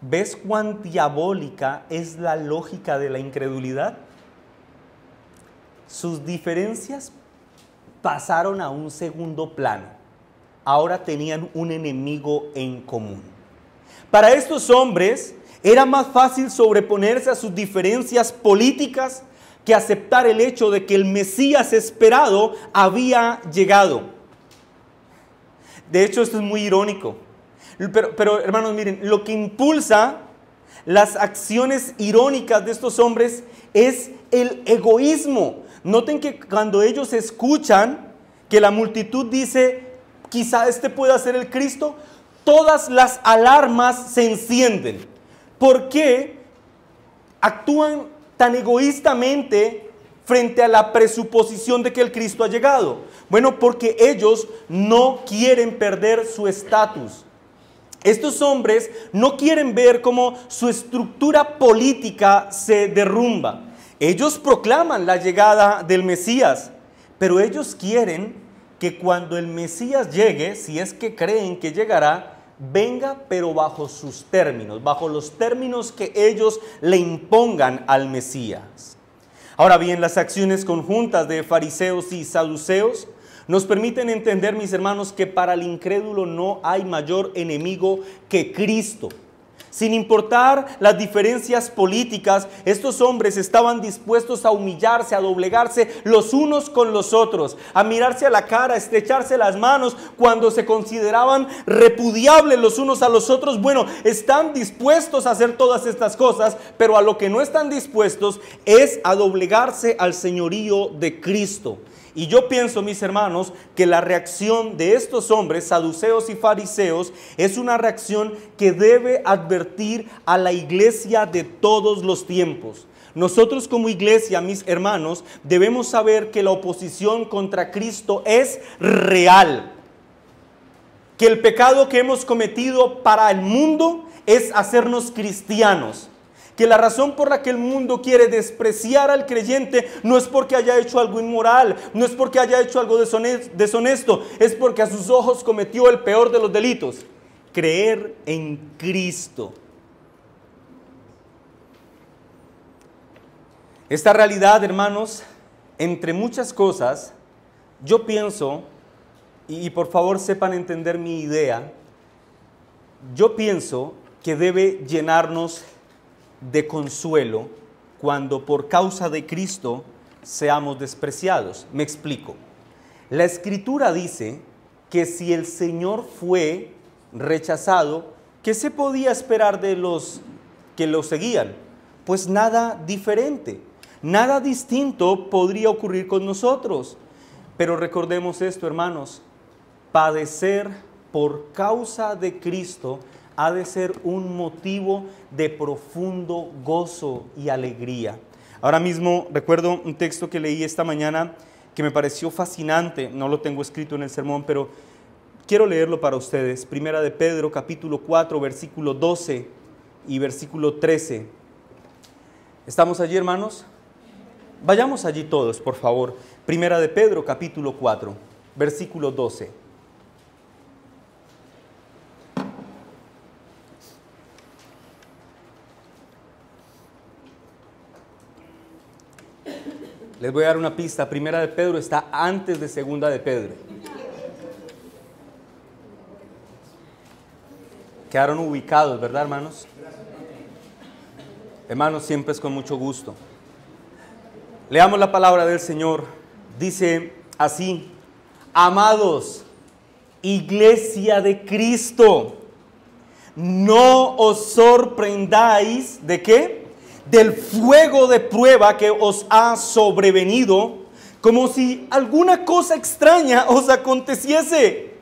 ¿Ves cuán diabólica es la lógica de la incredulidad? Sus diferencias pasaron a un segundo plano. Ahora tenían un enemigo en común. Para estos hombres era más fácil sobreponerse a sus diferencias políticas que aceptar el hecho de que el Mesías esperado había llegado. De hecho, esto es muy irónico. Pero hermanos, miren, lo que impulsa las acciones irónicas de estos hombres es el egoísmo. Noten que cuando ellos escuchan que la multitud dice, quizá este pueda ser el Cristo, todas las alarmas se encienden. ¿Por qué actúan tan egoístamente frente a la presuposición de que el Cristo ha llegado? Bueno, porque ellos no quieren perder su estatus. Estos hombres no quieren ver cómo su estructura política se derrumba. Ellos proclaman la llegada del Mesías, pero ellos quieren que cuando el Mesías llegue, si es que creen que llegará, venga pero bajo sus términos, bajo los términos que ellos le impongan al Mesías. Ahora bien, las acciones conjuntas de fariseos y saduceos nos permiten entender, mis hermanos, que para el incrédulo no hay mayor enemigo que Cristo. Sin importar las diferencias políticas, estos hombres estaban dispuestos a humillarse, a doblegarse los unos con los otros, a mirarse a la cara, a estrecharse las manos cuando se consideraban repudiables los unos a los otros. Bueno, están dispuestos a hacer todas estas cosas, pero a lo que no están dispuestos es a doblegarse al señorío de Cristo. Y yo pienso, mis hermanos, que la reacción de estos hombres, saduceos y fariseos, es una reacción que debe advertir a la iglesia de todos los tiempos. Nosotros como iglesia, mis hermanos, debemos saber que la oposición contra Cristo es real. Que el pecado que hemos cometido para el mundo es hacernos cristianos. Que la razón por la que el mundo quiere despreciar al creyente no es porque haya hecho algo inmoral, no es porque haya hecho algo deshonesto, es porque a sus ojos cometió el peor de los delitos: creer en Cristo. Esta realidad, hermanos, entre muchas cosas, yo pienso, y por favor sepan entender mi idea, yo pienso que debe llenarnos de consuelo cuando por causa de Cristo seamos despreciados. Me explico. La Escritura dice que si el Señor fue rechazado, ¿qué se podía esperar de los que lo seguían? Pues nada diferente, nada distinto podría ocurrir con nosotros. Pero recordemos esto, hermanos: padecer por causa de Cristo ha de ser un motivo de profundo gozo y alegría. Ahora mismo recuerdo un texto que leí esta mañana que me pareció fascinante. No lo tengo escrito en el sermón, pero quiero leerlo para ustedes. Primera de Pedro, capítulo 4, versículo 12 y versículo 13. ¿Estamos allí, hermanos? Vayamos allí todos, por favor. Primera de Pedro, capítulo 4, versículo 12. Les voy a dar una pista. Primera de Pedro está antes de Segunda de Pedro. Quedaron ubicados, ¿verdad, hermanos? Hermanos, siempre es con mucho gusto. Leamos la palabra del Señor. Dice así: amados, iglesia de Cristo, no os sorprendáis ¿de qué? Del fuego de prueba que os ha sobrevenido, como si alguna cosa extraña os aconteciese.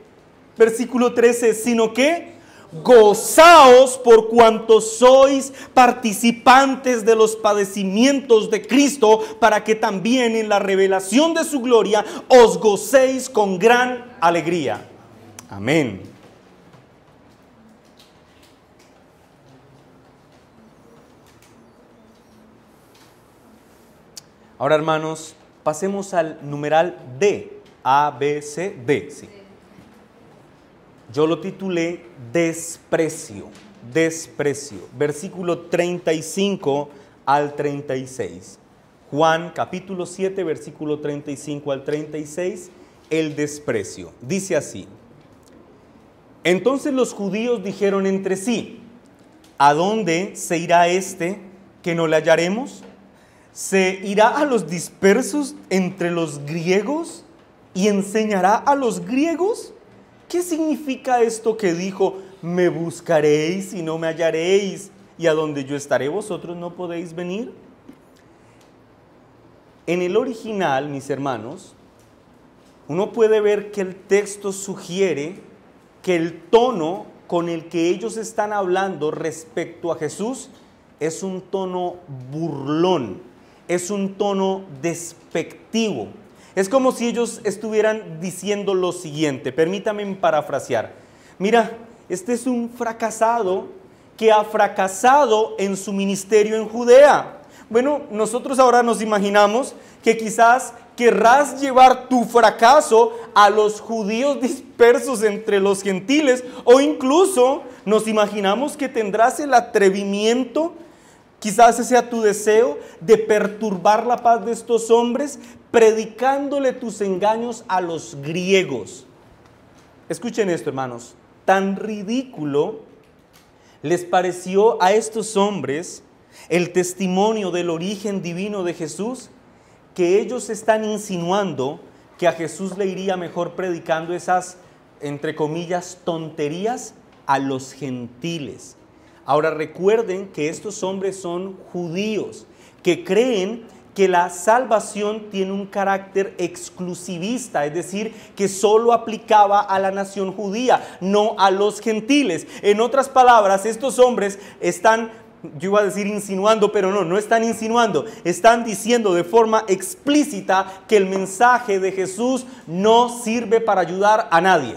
Versículo 13, sino que gozaos por cuanto sois participantes de los padecimientos de Cristo, para que también en la revelación de su gloria os gocéis con gran alegría. Amén. Ahora, hermanos, pasemos al numeral D, A, B, C, D. Sí. Yo lo titulé desprecio, desprecio. Versículo 35 al 36. Juan capítulo 7, versículo 35 al 36, el desprecio. Dice así: entonces los judíos dijeron entre sí: ¿a dónde se irá este que no le hallaremos? ¿Se irá a los dispersos entre los griegos y enseñará a los griegos? ¿Qué significa esto que dijo: me buscaréis y no me hallaréis, y a donde yo estaré vosotros no podéis venir? En el original, mis hermanos, uno puede ver que el texto sugiere que el tono con el que ellos están hablando respecto a Jesús es un tono burlón, es un tono despectivo. Es como si ellos estuvieran diciendo lo siguiente, permítame parafrasear: mira, este es un fracasado que ha fracasado en su ministerio en Judea. Bueno, nosotros ahora nos imaginamos que quizás querrás llevar tu fracaso a los judíos dispersos entre los gentiles, o incluso nos imaginamos que tendrás el atrevimiento, quizás ese sea tu deseo, de perturbar la paz de estos hombres, predicándole tus engaños a los griegos. Escuchen esto, hermanos. Tan ridículo les pareció a estos hombres el testimonio del origen divino de Jesús, que ellos están insinuando que a Jesús le iría mejor predicando esas, entre comillas, tonterías a los gentiles. Ahora recuerden que estos hombres son judíos, que creen que la salvación tiene un carácter exclusivista, es decir, que solo aplicaba a la nación judía, no a los gentiles. En otras palabras, estos hombres están, yo iba a decir insinuando, pero no están insinuando, están diciendo de forma explícita que el mensaje de Jesús no sirve para ayudar a nadie.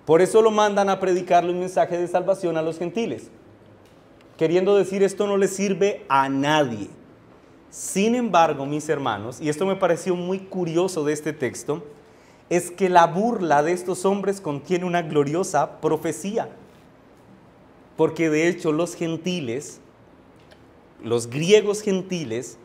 Por eso lo mandan a predicarle un mensaje de salvación a los gentiles, queriendo decir: esto no le sirve a nadie. Sin embargo, mis hermanos, y esto me pareció muy curioso de este texto, es que la burla de estos hombres contiene una gloriosa profecía. Porque de hecho los gentiles, los griegos gentiles,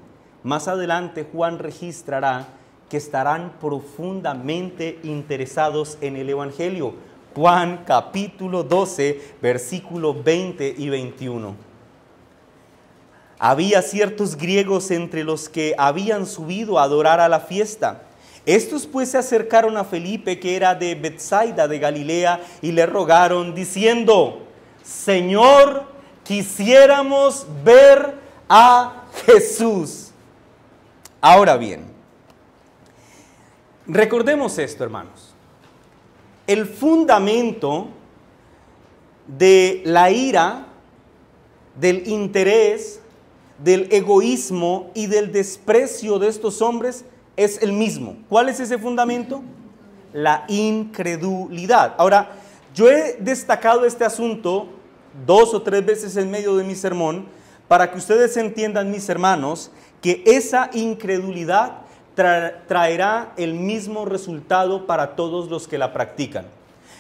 más adelante Juan registrará que estarán profundamente interesados en el Evangelio. Juan capítulo 12, versículos 20 y 21. Había ciertos griegos entre los que habían subido a adorar a la fiesta. Estos pues se acercaron a Felipe, que era de Betsaida de Galilea, y le rogaron diciendo: Señor, quisiéramos ver a Jesús. Ahora bien, recordemos esto, hermanos. El fundamento de la ira, del interés, del egoísmo y del desprecio de estos hombres es el mismo. ¿Cuál es ese fundamento? La incredulidad. Ahora, yo he destacado este asunto 2 o 3 veces en medio de mi sermón para que ustedes entiendan, mis hermanos, que esa incredulidad traerá el mismo resultado para todos los que la practican.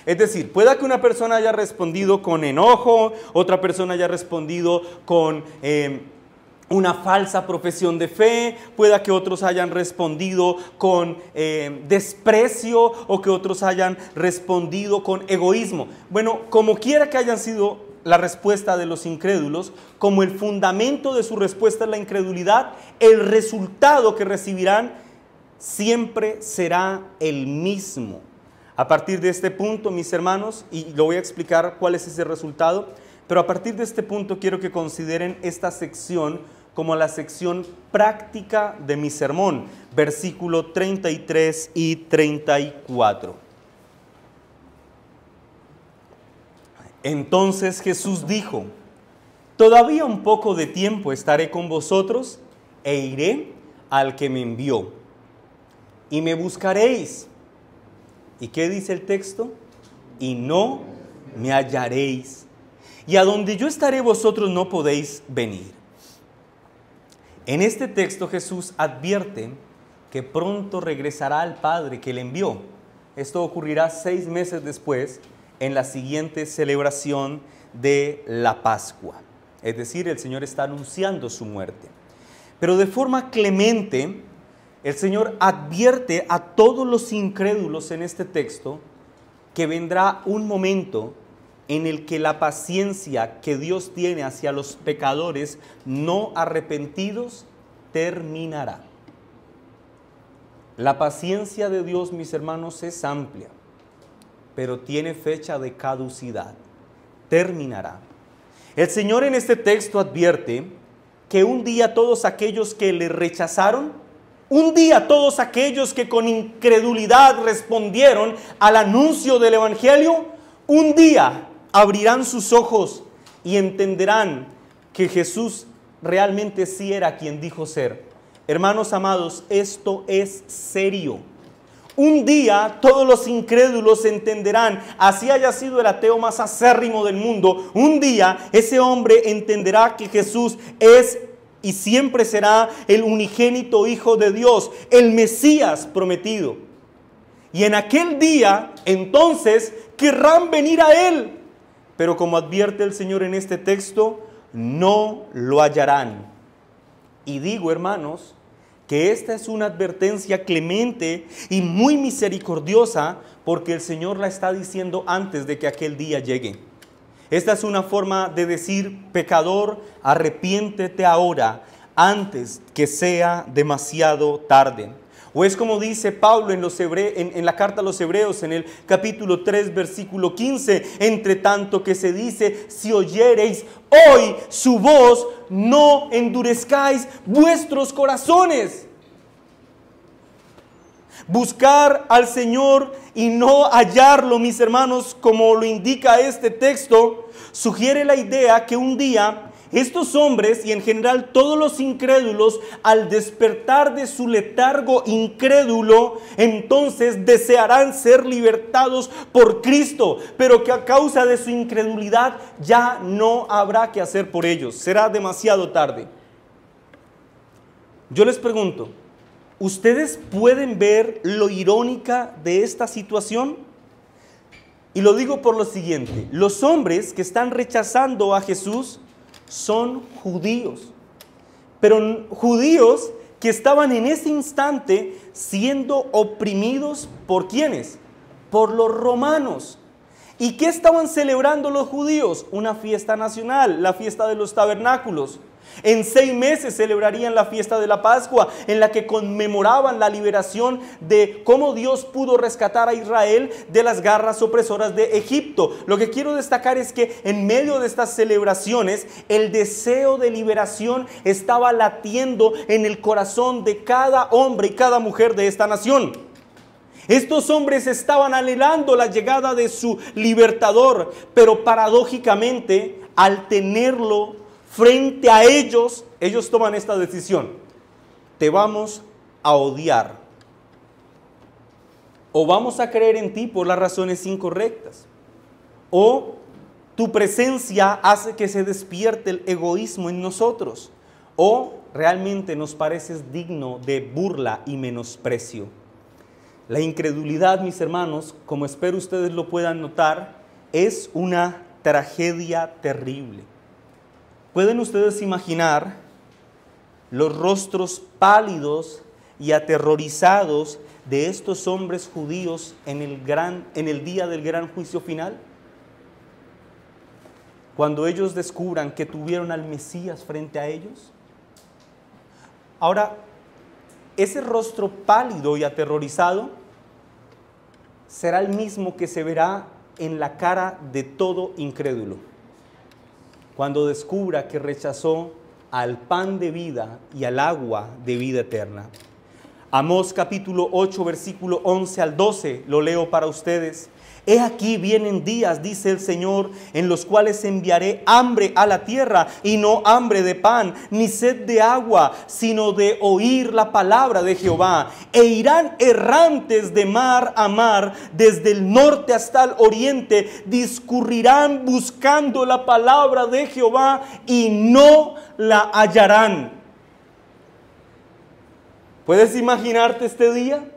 Es decir, pueda que una persona haya respondido con enojo, otra persona haya respondido con una falsa profesión de fe, pueda que otros hayan respondido con desprecio o que otros hayan respondido con egoísmo. Bueno, como quiera que hayan sido la respuesta de los incrédulos, como el fundamento de su respuesta es la incredulidad, el resultado que recibirán siempre será el mismo. A partir de este punto, mis hermanos, y lo voy a explicar cuál es ese resultado, pero a partir de este punto quiero que consideren esta sección como la sección práctica de mi sermón, versículo 33 y 34. Entonces Jesús dijo: todavía un poco de tiempo estaré con vosotros e iré al que me envió. Y me buscaréis. ¿Y qué dice el texto? Y no me hallaréis. Y a donde yo estaré vosotros no podéis venir. En este texto Jesús advierte que pronto regresará al Padre que le envió. Esto ocurrirá 6 meses después, en la siguiente celebración de la Pascua. Es decir, el Señor está anunciando su muerte. Pero de forma clemente, el Señor advierte a todos los incrédulos en este texto que vendrá un momento en el que la paciencia que Dios tiene hacia los pecadores no arrepentidos terminará. La paciencia de Dios, mis hermanos, es amplia, pero tiene fecha de caducidad. Terminará. El Señor en este texto advierte que un día todos aquellos que le rechazaron, un día todos aquellos que con incredulidad respondieron al anuncio del Evangelio, un día abrirán sus ojos y entenderán que Jesús realmente sí era quien dijo ser. Hermanos amados, esto es serio. Un día todos los incrédulos entenderán, así haya sido el ateo más acérrimo del mundo, un día ese hombre entenderá que Jesús es y siempre será el unigénito Hijo de Dios, el Mesías prometido. Y en aquel día, entonces, querrán venir a Él. Pero como advierte el Señor en este texto, no lo hallarán. Y digo, hermanos, que esta es una advertencia clemente y muy misericordiosa, porque el Señor la está diciendo antes de que aquel día llegue. Esta es una forma de decir: pecador, arrepiéntete ahora, antes que sea demasiado tarde. O es como dice Pablo en la carta a los Hebreos, en el capítulo 3, versículo 15, entre tanto que se dice: si oyereis hoy su voz, no endurezcáis vuestros corazones. Buscar al Señor y no hallarlo, mis hermanos, como lo indica este texto, sugiere la idea que un día estos hombres y en general todos los incrédulos, al despertar de su letargo incrédulo, entonces desearán ser libertados por Cristo, pero que a causa de su incredulidad ya no habrá que hacer por ellos. Será demasiado tarde. Yo les pregunto, ¿ustedes pueden ver lo irónica de esta situación? Y lo digo por lo siguiente: los hombres que están rechazando a Jesús son judíos, pero judíos que estaban en ese instante siendo oprimidos ¿por quiénes? Por los romanos. ¿Y qué estaban celebrando los judíos? Una fiesta nacional, la fiesta de los tabernáculos. En 6 meses celebrarían la fiesta de la Pascua, en la que conmemoraban la liberación de cómo Dios pudo rescatar a Israel de las garras opresoras de Egipto. Lo que quiero destacar es que en medio de estas celebraciones, el deseo de liberación estaba latiendo en el corazón de cada hombre y cada mujer de esta nación. Estos hombres estaban anhelando la llegada de su libertador, pero paradójicamente, al tenerlo frente a ellos, ellos toman esta decisión: te vamos a odiar, o vamos a creer en ti por las razones incorrectas, o tu presencia hace que se despierte el egoísmo en nosotros, o realmente nos pareces digno de burla y menosprecio. La incredulidad, mis hermanos, como espero ustedes lo puedan notar, es una tragedia terrible. ¿Pueden ustedes imaginar los rostros pálidos y aterrorizados de estos hombres judíos en el día del gran juicio final? Cuando ellos descubran que tuvieron al Mesías frente a ellos. Ahora, ese rostro pálido y aterrorizado será el mismo que se verá en la cara de todo incrédulo, cuando descubra que rechazó al pan de vida y al agua de vida eterna. Amós capítulo 8, versículo 11 al 12, lo leo para ustedes. He aquí vienen días, dice el Señor, en los cuales enviaré hambre a la tierra, y no hambre de pan, ni sed de agua, sino de oír la palabra de Jehová. E irán errantes de mar a mar, desde el norte hasta el oriente, discurrirán buscando la palabra de Jehová, y no la hallarán. ¿Puedes imaginarte este día?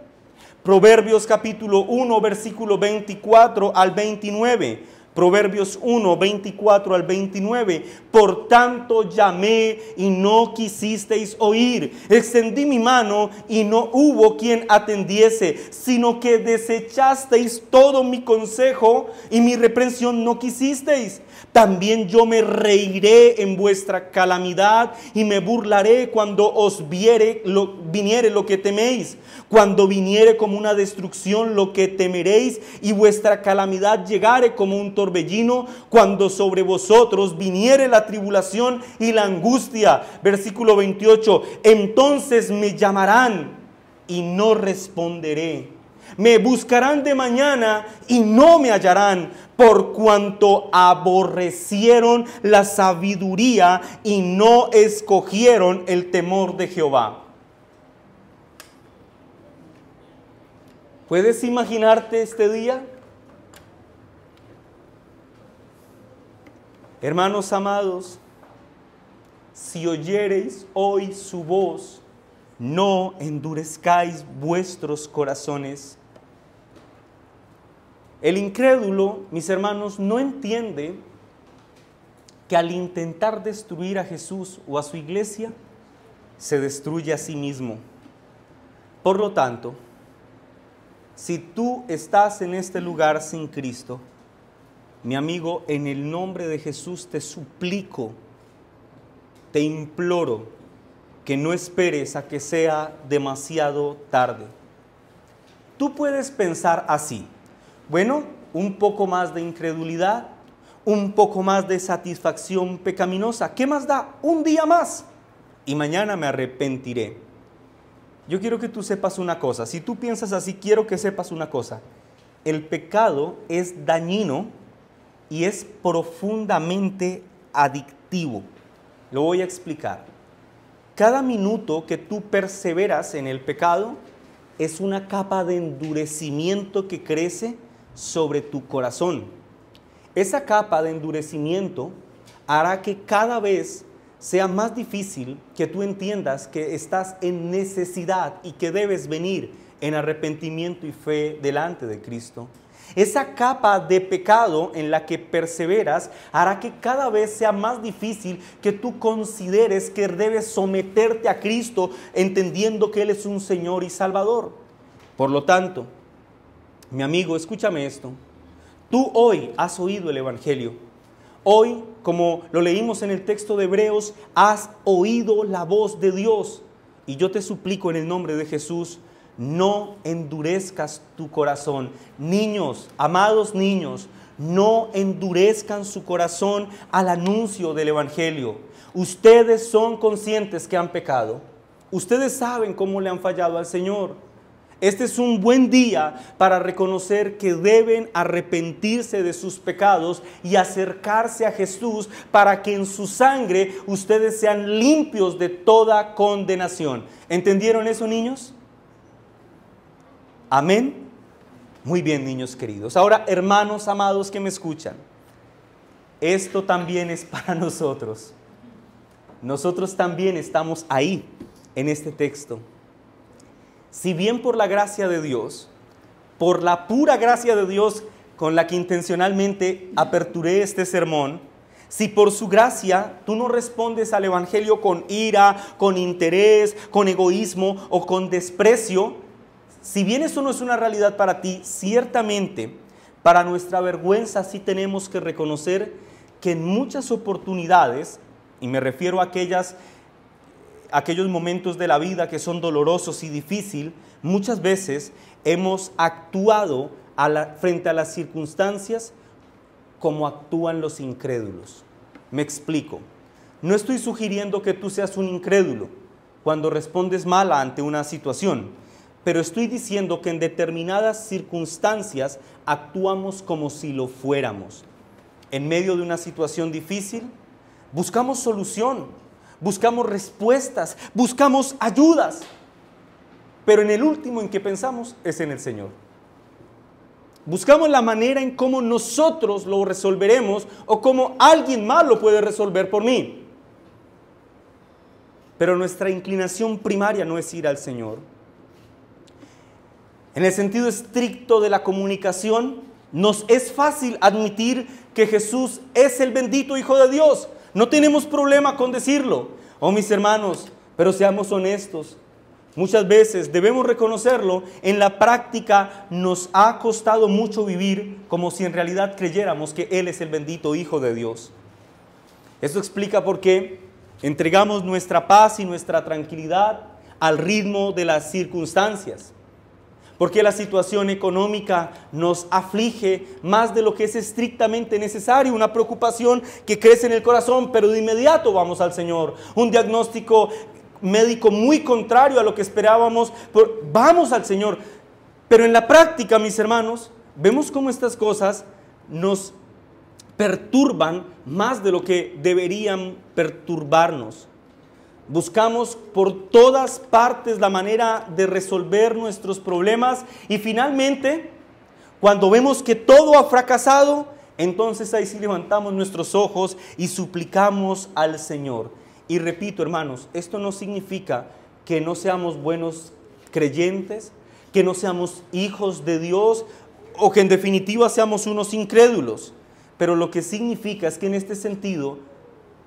Proverbios capítulo 1, versículo 24 al 29. Proverbios 1, 24 al 29. Por tanto llamé y no quisisteis oír. Extendí mi mano y no hubo quien atendiese, sino que desechasteis todo mi consejo y mi reprensión no quisisteis. También yo me reiré en vuestra calamidad y me burlaré cuando os viniere lo que teméis. Cuando viniere como una destrucción lo que temeréis y vuestra calamidad llegare como un torbellino, cuando sobre vosotros viniere la tribulación y la angustia. Versículo 28. Entonces me llamarán y no responderé. Me buscarán de mañana y no me hallarán, por cuanto aborrecieron la sabiduría y no escogieron el temor de Jehová. ¿Puedes imaginarte este día? Hermanos amados, si oyereis hoy su voz, no endurezcáis vuestros corazones. El incrédulo, mis hermanos, no entiende que al intentar destruir a Jesús o a su iglesia, se destruye a sí mismo. Por lo tanto, si tú estás en este lugar sin Cristo, mi amigo, en el nombre de Jesús te suplico, te imploro que no esperes a que sea demasiado tarde. Tú puedes pensar así: bueno, un poco más de incredulidad, un poco más de satisfacción pecaminosa, ¿qué más da? Un día más y mañana me arrepentiré. Yo quiero que tú sepas una cosa. Si tú piensas así, quiero que sepas una cosa. El pecado es dañino y es profundamente adictivo. Lo voy a explicar. Cada minuto que tú perseveras en el pecado es una capa de endurecimiento que crece sobre tu corazón. Esa capa de endurecimiento hará que cada vez sea más difícil que tú entiendas que estás en necesidad y que debes venir en arrepentimiento y fe delante de Cristo. Esa capa de pecado en la que perseveras hará que cada vez sea más difícil que tú consideres que debes someterte a Cristo, entendiendo que Él es un Señor y Salvador. Por lo tanto, mi amigo, escúchame esto. Tú hoy has oído el Evangelio. Hoy, como lo leímos en el texto de Hebreos, has oído la voz de Dios. Y yo te suplico en el nombre de Jesús, no endurezcas tu corazón. Niños, amados niños, no endurezcan su corazón al anuncio del Evangelio. Ustedes son conscientes que han pecado. Ustedes saben cómo le han fallado al Señor. Este es un buen día para reconocer que deben arrepentirse de sus pecados y acercarse a Jesús para que en su sangre ustedes sean limpios de toda condenación. ¿Entendieron eso, niños? Amén. Muy bien, niños queridos. Ahora, hermanos amados que me escuchan, esto también es para nosotros. Nosotros también estamos ahí, en este texto. Si bien por la gracia de Dios, por la pura gracia de Dios con la que intencionalmente aperturé este sermón, Si por su gracia tú no respondes al Evangelio con ira, con interés, con egoísmo o con desprecio, si bien eso no es una realidad para ti, ciertamente para nuestra vergüenza sí tenemos que reconocer que en muchas oportunidades, y me refiero a aquellos momentos de la vida que son dolorosos y difíciles, muchas veces hemos actuado frente a las circunstancias como actúan los incrédulos. Me explico. No estoy sugiriendo que tú seas un incrédulo cuando respondes mal ante una situación, pero estoy diciendo que en determinadas circunstancias actuamos como si lo fuéramos. En medio de una situación difícil, buscamos solución, buscamos respuestas, buscamos ayudas, pero en el último en que pensamos es en el Señor. Buscamos la manera en cómo nosotros lo resolveremos o cómo alguien más lo puede resolver por mí. Pero nuestra inclinación primaria no es ir al Señor. En el sentido estricto de la comunicación, nos es fácil admitir que Jesús es el bendito Hijo de Dios. No tenemos problema con decirlo. Oh, mis hermanos, pero seamos honestos. Muchas veces debemos reconocerlo, en la práctica nos ha costado mucho vivir como si en realidad creyéramos que Él es el bendito Hijo de Dios. Esto explica por qué entregamos nuestra paz y nuestra tranquilidad al ritmo de las circunstancias. Porque la situación económica nos aflige más de lo que es estrictamente necesario, una preocupación que crece en el corazón, pero de inmediato vamos al Señor. Un diagnóstico médico muy contrario a lo que esperábamos, vamos al Señor. Pero en la práctica, mis hermanos, vemos cómo estas cosas nos perturban más de lo que deberían perturbarnos. Buscamos por todas partes la manera de resolver nuestros problemas y finalmente, cuando vemos que todo ha fracasado, entonces ahí sí levantamos nuestros ojos y suplicamos al Señor. Y repito, hermanos, esto no significa que no seamos buenos creyentes, que no seamos hijos de Dios o que en definitiva seamos unos incrédulos. Pero lo que significa es que en este sentido,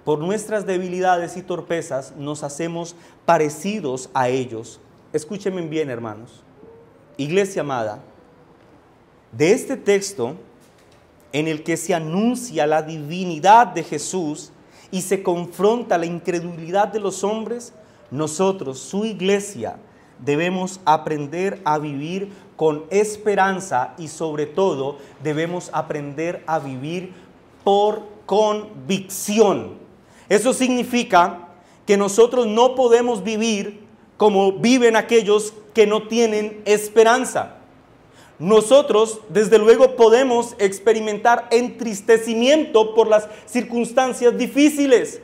por nuestras debilidades y torpezas, nos hacemos parecidos a ellos. Escúchenme bien, hermanos. Iglesia amada, de este texto en el que se anuncia la divinidad de Jesús y se confronta la incredulidad de los hombres, nosotros, su iglesia, debemos aprender a vivir con esperanza y sobre todo debemos aprender a vivir por convicción. Eso significa que nosotros no podemos vivir como viven aquellos que no tienen esperanza. Nosotros, desde luego, podemos experimentar entristecimiento por las circunstancias difíciles,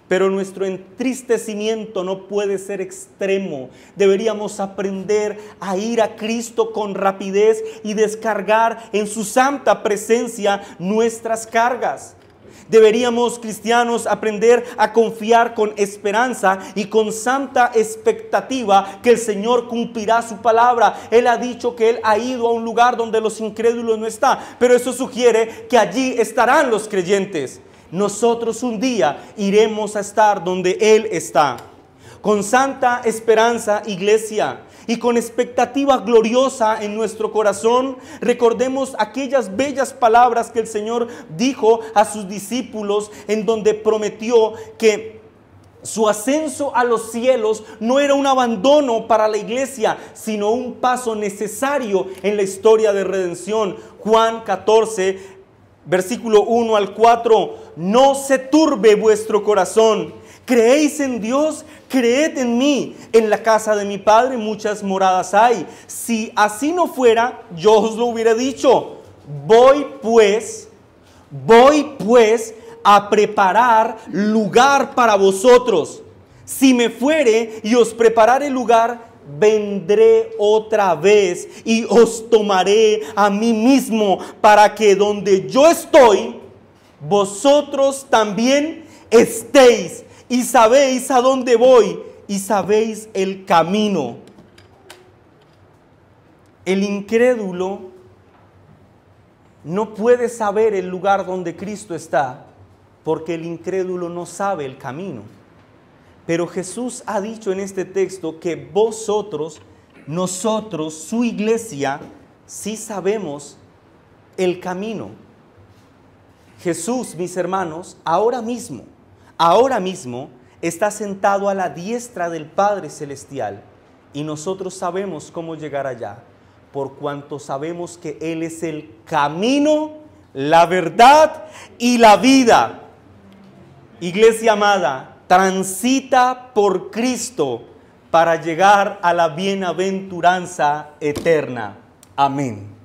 pero nuestro entristecimiento no puede ser extremo. Deberíamos aprender a ir a Cristo con rapidez y descargar en su santa presencia nuestras cargas. Deberíamos, cristianos, aprender a confiar con esperanza y con santa expectativa que el Señor cumplirá su palabra. Él ha dicho que Él ha ido a un lugar donde los incrédulos no están, pero eso sugiere que allí estarán los creyentes. Nosotros un día iremos a estar donde Él está. Con santa esperanza, iglesia, y con expectativa gloriosa en nuestro corazón, recordemos aquellas bellas palabras que el Señor dijo a sus discípulos, en donde prometió que su ascenso a los cielos no era un abandono para la iglesia, sino un paso necesario en la historia de redención. Juan 14, versículo 1 al 4, no se turbe vuestro corazón. ¿Creéis en Dios? Creed en mí. En la casa de mi Padre muchas moradas hay. Si así no fuera, yo os lo hubiera dicho. Voy pues a preparar lugar para vosotros. Si me fuere y os preparare lugar, vendré otra vez y os tomaré a mí mismo, para que donde yo estoy, vosotros también estéis. Y sabéis a dónde voy, y sabéis el camino. El incrédulo no puede saber el lugar donde Cristo está, porque el incrédulo no sabe el camino. Pero Jesús ha dicho en este texto que vosotros, nosotros, su iglesia, sí sabemos el camino. Jesús, mis hermanos, ahora mismo, está sentado a la diestra del Padre Celestial y nosotros sabemos cómo llegar allá, por cuanto sabemos que Él es el camino, la verdad y la vida. Iglesia amada, transita por Cristo para llegar a la bienaventuranza eterna. Amén.